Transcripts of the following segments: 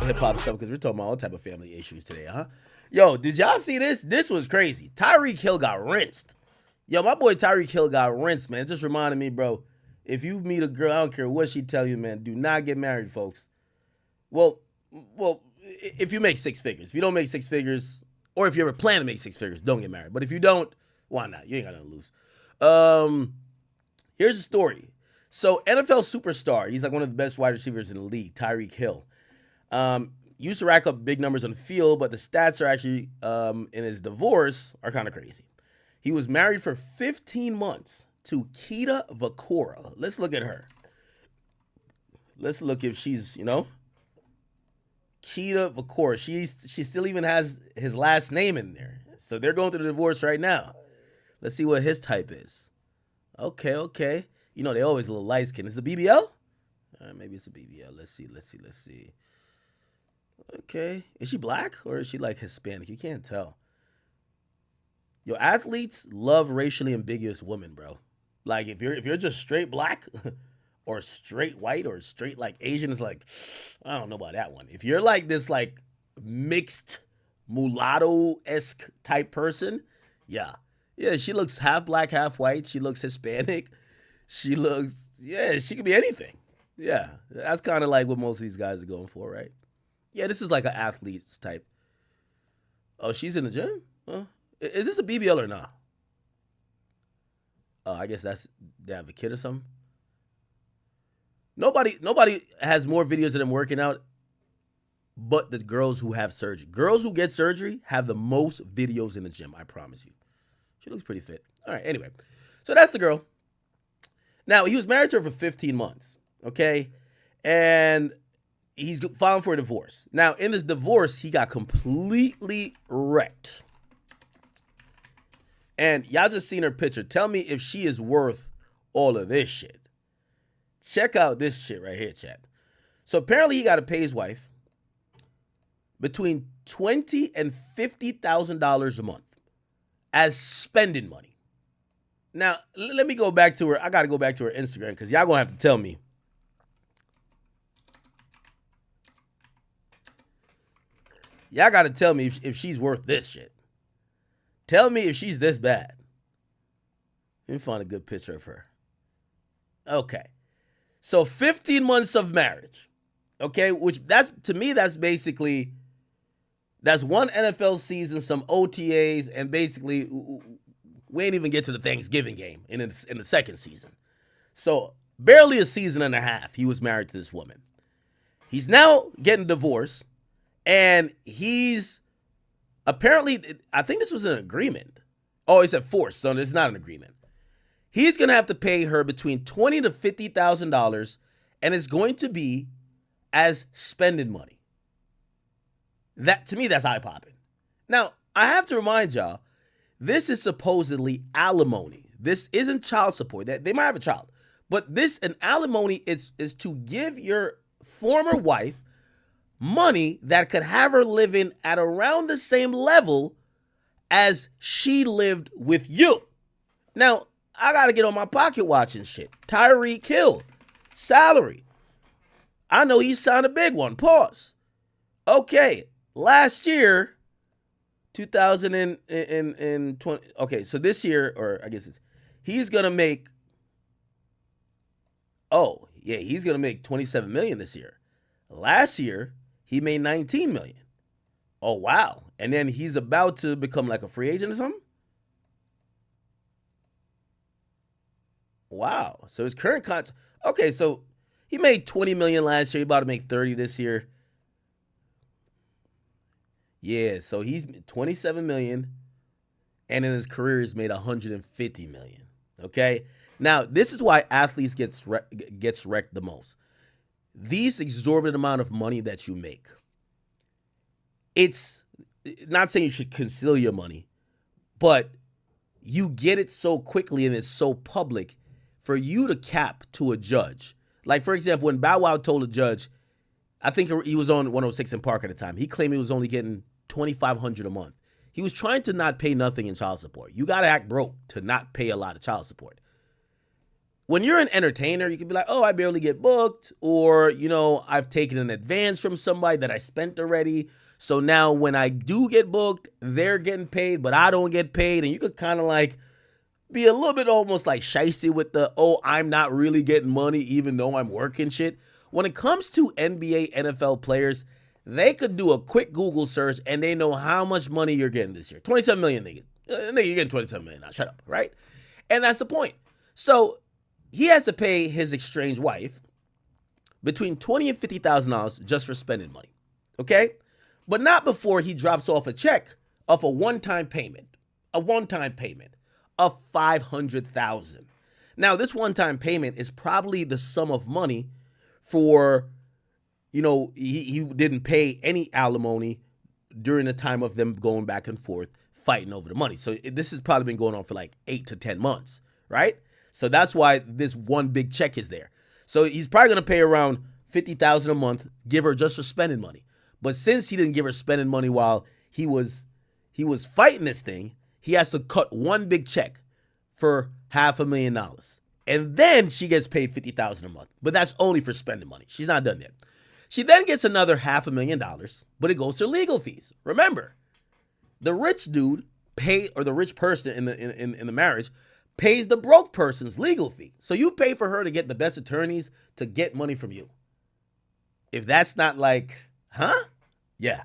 Hip hop stuff because we're talking about all type of family issues today, huh? Yo, did y'all see this? This was crazy. Tyreek Hill got rinsed. Yo, my boy Tyreek Hill got rinsed, man. It just reminded me, bro. If you meet a girl, I don't care what she tell you, man. Do not get married, folks. Well, if you make six figures. If you don't make six figures, or if you ever plan to make six figures, don't get married. But if you don't, why not? You ain't got nothing to lose. Here's the story. So NFL superstar, he's like one of the best wide receivers in the league, Tyreek Hill. Used to rack up big numbers on the field, but the stats are actually in his divorce are kind of crazy. He was married for 15 months to Kita Vakora. Let's look at her. Let's look if she's, Kita Vakora. She still even has his last name in there. So they're going through the divorce right now. Let's see what his type is. Okay. They always a little light skin. Is it a BBL? Maybe it's a BBL. Let's see. Okay. Is she black or is she like Hispanic? You can't tell. Yo, athletes love racially ambiguous women, bro. Like if you're just straight black or straight white or straight like Asian, it's like, I don't know about that one. If you're like this like mixed mulatto-esque type person, yeah, she looks half black, half white. She looks Hispanic. She could be anything. Yeah, that's kind of like what most of these guys are going for, right? Yeah, this is like an athlete's type. Oh, she's in the gym? Huh? Is this a BBL or not? Oh, I guess they have a kid or something. Nobody has more videos of them working out but the girls who have surgery. Girls who get surgery have the most videos in the gym, I promise you. She looks pretty fit. All right, anyway. So that's the girl. Now, he was married to her for 15 months, okay? And he's filing for a divorce. Now, in this divorce, he got completely wrecked. And y'all just seen her picture. Tell me if she is worth all of this shit. Check out this shit right here, chat. So apparently he got to pay his wife between $20,000 and $50,000 a month as spending money. Now, let me go back to her. I got to go back to her Instagram because y'all going to have to tell me. Y'all got to tell me if she's worth this shit. Tell me if she's this bad. Let me find a good picture of her. Okay. So 15 months of marriage. Okay, which that's basically one NFL season, some OTAs, and basically we ain't even get to the Thanksgiving game in the second season. So barely a season and a half he was married to this woman. He's now getting divorced, and he's apparently, I think this was an agreement. Oh, it's a force, so it's not an agreement. He's going to have to pay her between $20,000 to $50,000, and it's going to be as spending money. That, to me, that's eye-popping. Now, I have to remind y'all, this is supposedly alimony. This isn't child support. They might have a child. But an alimony is to give your former wife money that could have her living at around the same level as she lived with you. Now, I got to get on my pocket watching shit. Tyreek Hill, salary. I know he signed a big one. Pause. Okay, last year, 2020. Okay, so this year, or I guess he's going to make, he's going to make $27 million this year. Last year, he made $19 million. Oh, wow. And then he's about to become like a free agent or something? Wow. So his current contract. Okay, so he made $20 million last year. He's about to make $30 this year. Yeah, so he's $27 million. And in his career, he's made $150 million. Okay? Now, this is why athletes gets wrecked the most. These exorbitant amount of money that you make, it's not saying you should conceal your money, but you get it so quickly and it's so public for you to cap to a judge. Like, for example, when Bow Wow told a judge, I think he was on 106 in Park at the time, he claimed he was only getting $2,500 a month. He was trying to not pay nothing in child support. You got to act broke to not pay a lot of child support. when you're an entertainer, you can be like, oh, I barely get booked, or, I've taken an advance from somebody that I spent already. So now when I do get booked, they're getting paid, but I don't get paid. And you could kind of like be a little bit almost like shysty with the, oh, I'm not really getting money even though I'm working shit. When it comes to NBA, NFL players, they could do a quick Google search and they know how much money you're getting this year. 27 million, nigga. Nigga, you're getting 27 million now. Shut up, right? And that's the point. So he has to pay his estranged wife between $20,000 and $50,000 just for spending money. Okay? But not before he drops off a check of a one-time payment of $500,000. Now, this one-time payment is probably the sum of money for, he didn't pay any alimony during the time of them going back and forth fighting over the money. So this has probably been going on for like 8 to 10 months, right? So that's why this one big check is there. So he's probably going to pay around $50,000 a month, give her just for spending money. But since he didn't give her spending money while he was fighting this thing, he has to cut one big check for $500,000. And then she gets paid $50,000 a month. But that's only for spending money. She's not done yet. She then gets another $500,000, but it goes to legal fees. Remember, the rich dude or the rich person in the marriage pays the broke person's legal fee. So you pay for her to get the best attorneys to get money from you. If that's not like, huh? Yeah.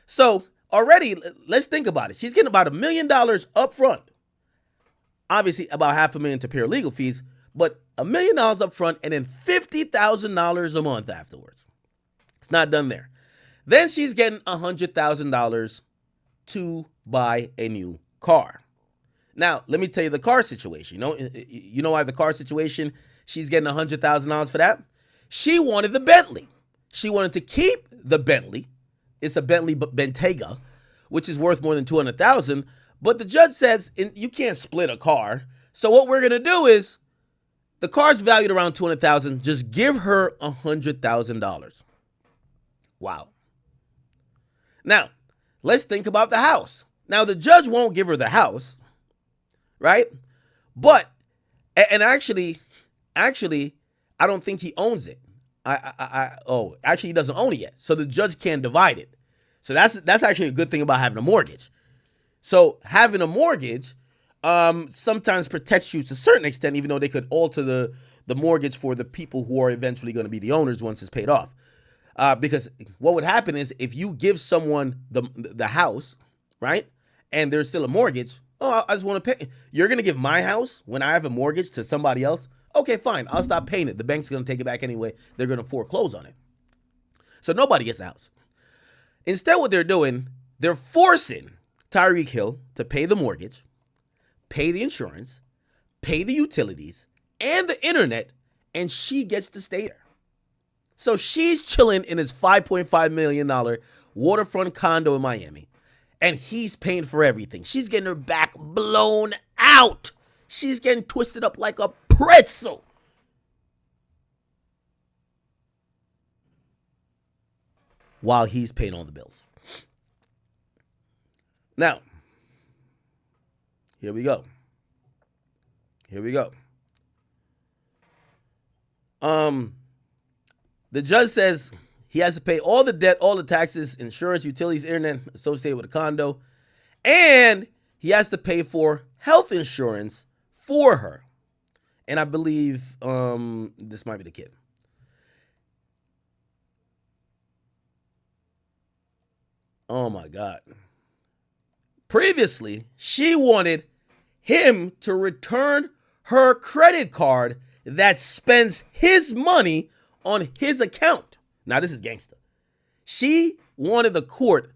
So already, let's think about it. She's getting about $1 million up front. Obviously, about $500,000 to pay her legal fees, but $1 million up front and then $50,000 a month afterwards. It's not done there. Then she's getting $100,000 to buy a new car. Now, let me tell you the car situation. You know why the car situation, she's getting $100,000 for that? She wanted the Bentley. She wanted to keep the Bentley. It's a Bentley Bentayga, which is worth more than $200,000. But the judge says you can't split a car. So what we're going to do is the car's valued around $200,000. Just give her $100,000. Wow. Now, let's think about the house. Now, the judge won't give her the house, right? But, and actually, I don't think he owns it. Actually, he doesn't own it yet. So the judge can't divide it. So that's actually a good thing about having a mortgage. So having a mortgage sometimes protects you to a certain extent, even though they could alter the mortgage for the people who are eventually going to be the owners once it's paid off. Because what would happen is if you give someone the house, right, and there's still a mortgage, I just want to pay. You're going to give my house when I have a mortgage to somebody else? Okay, fine. I'll stop paying it. The bank's going to take it back anyway. They're going to foreclose on it. So nobody gets a house. Instead, what they're doing, they're forcing Tyreek Hill to pay the mortgage, pay the insurance, pay the utilities, and the internet, and she gets to stay there. So she's chilling in his $5.5 million waterfront condo in Miami, and he's paying for everything. She's getting her back blown out. She's getting twisted up like a pretzel. While he's paying all the bills. Now, here we go. The judge says he has to pay all the debt, all the taxes, insurance, utilities, internet associated with the condo, and he has to pay for health insurance for her. And I believe this might be the kid. Oh my God. Previously, she wanted him to return her credit card that spends his money on his account. Now, this is gangster. She wanted the court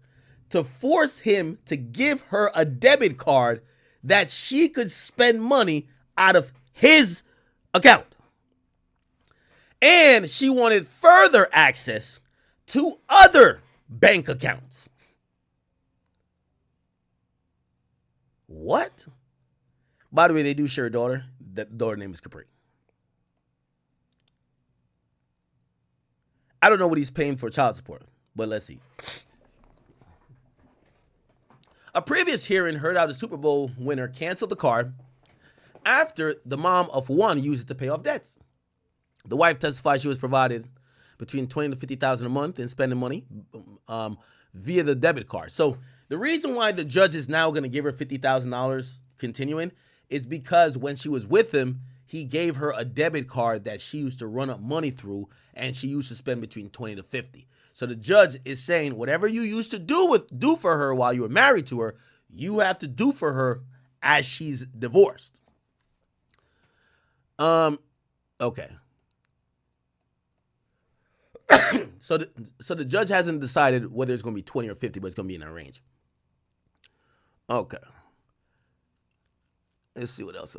to force him to give her a debit card that she could spend money out of his account. And she wanted further access to other bank accounts. What? By the way, they do share a daughter. That daughter name is Capri. I don't know what he's paying for child support, but let's see. A previous hearing heard how the Super Bowl winner canceled the card after the mom of one used it to pay off debts. The wife testified she was provided between $20,000 to $50,000 a month in spending money via the debit card. So the reason why the judge is now going to give her $50,000 continuing is because when she was with him, he gave her a debit card that she used to run up money through, and she used to spend between $20,000 to $50,000. So the judge is saying whatever you used to do for her while you were married to her, you have to do for her as she's divorced. Okay. So the judge hasn't decided whether it's going to be 20 or 50, but it's going to be in that range. Okay. Let's see what else.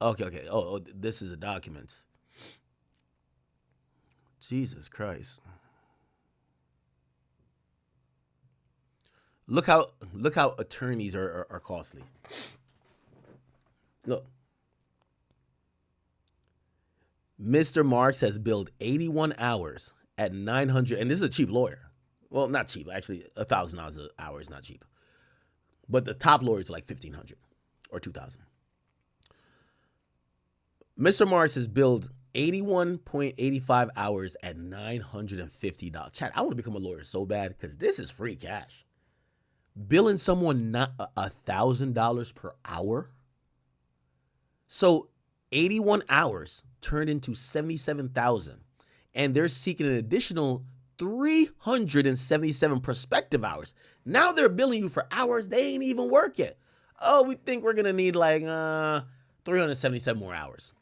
Okay. Oh, this is a document. Jesus Christ. Look how attorneys are costly. Look. Mr. Marks has billed 81 hours at $900, and this is a cheap lawyer. Well, not cheap. Actually, $1,000 an hour is not cheap. But the top lawyer is like $1,500 or $2,000. Mr. Marks has billed 81.85 hours at $950. Chad, I want to become a lawyer so bad because this is free cash. Billing someone not $1,000 per hour. So 81 hours turned into 77,000, and they're seeking an additional 377 prospective hours. Now they're billing you for hours they ain't even work yet. Oh, we think we're gonna need like 377 more hours,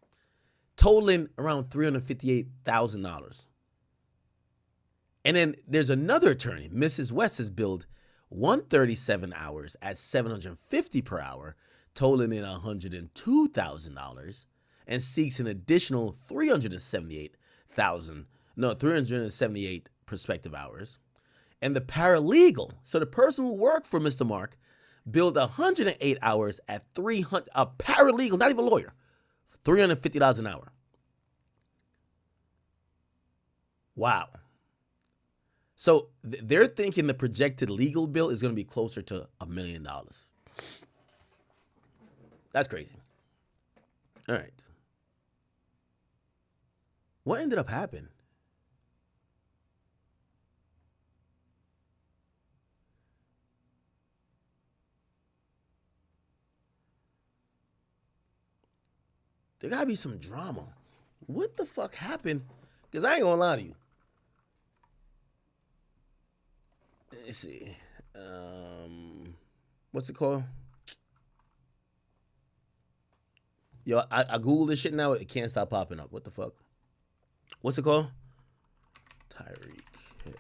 totaling around $358,000. And then there's another attorney, Mrs. West, has billed 137 hours at $750 per hour, totaling in $102,000, and seeks an additional 378 prospective hours. And the paralegal, so the person who worked for Mr. Mark, billed 108 hours at $300. A paralegal, not even a lawyer, $350 an hour. Wow. So they're thinking the projected legal bill is going to be closer to $1 million. That's crazy. All right. What ended up happening? There gotta be some drama. What the fuck happened? Because I ain't gonna lie to you. Let's see. What's it called? Yo, I Googled this shit now. It can't stop popping up. What the fuck? What's it called? Tyreek Hill.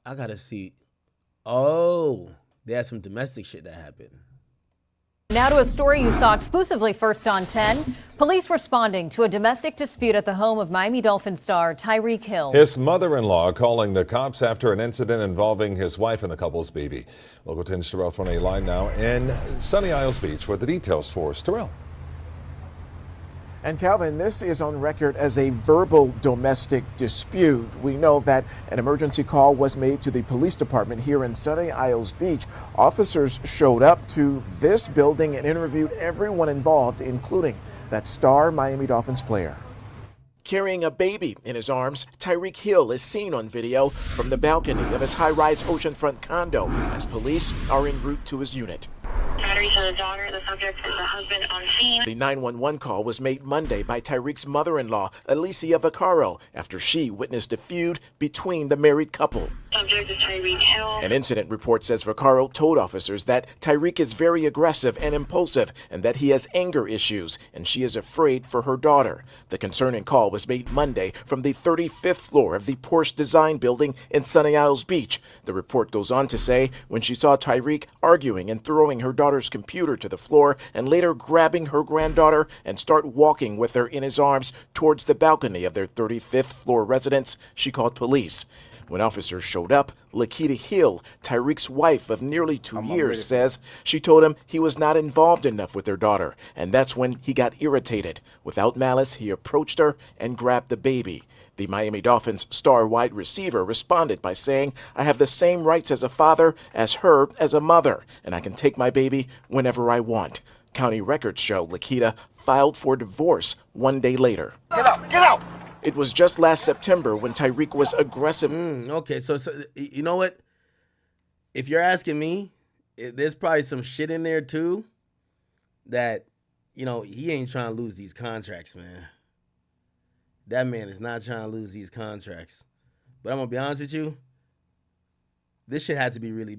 I gotta see. Oh, they had some domestic shit that happened. Now to a story you saw exclusively first on 10. Police responding to a domestic dispute at the home of Miami Dolphins star Tyreek Hill. His mother-in-law calling the cops after an incident involving his wife and the couple's baby. Local 10's Terrell on a line now in Sunny Isles Beach with the details for us. Terrell. And Calvin, this is on record as a verbal domestic dispute. We know that an emergency call was made to the police department here in Sunny Isles Beach. Officers showed up to this building and interviewed everyone involved, including that star Miami Dolphins player. Carrying a baby in his arms, Tyreek Hill is seen on video from the balcony of his high-rise oceanfront condo as police are en route to his unit. Battery to the daughter, the subject is the husband on scene. The 911 call was made Monday by Tyreek's mother-in-law, Alicia Vaccaro, after she witnessed a feud between the married couple. Subject is Tyreek Hill. An incident report says Vaccaro told officers that Tyreek is very aggressive and impulsive and that he has anger issues, and she is afraid for her daughter. The concerning call was made Monday from the 35th floor of the Porsche Design building in Sunny Isles Beach. The report goes on to say when she saw Tyreek arguing and throwing her daughter's computer to the floor and later grabbing her granddaughter and start walking with her in his arms towards the balcony of their 35th floor residence, she called police. When officers showed up, Lakita Hill, Tyreek's wife of nearly 2 years, says she told him he was not involved enough with their daughter, and that's when he got irritated. Without malice, he approached her and grabbed the baby. The Miami Dolphins star wide receiver responded by saying, "I have the same rights as a father as her as a mother, and I can take my baby whenever I want." County records show Lakita filed for divorce 1 day later. Get out! Get out! It was just last September when Tyreek was aggressive. Okay, so you know what? If you're asking me, there's probably some shit in there too that, he ain't trying to lose these contracts, man. That man is not trying to lose these contracts. But I'm going to be honest with you, this shit had to be really bad.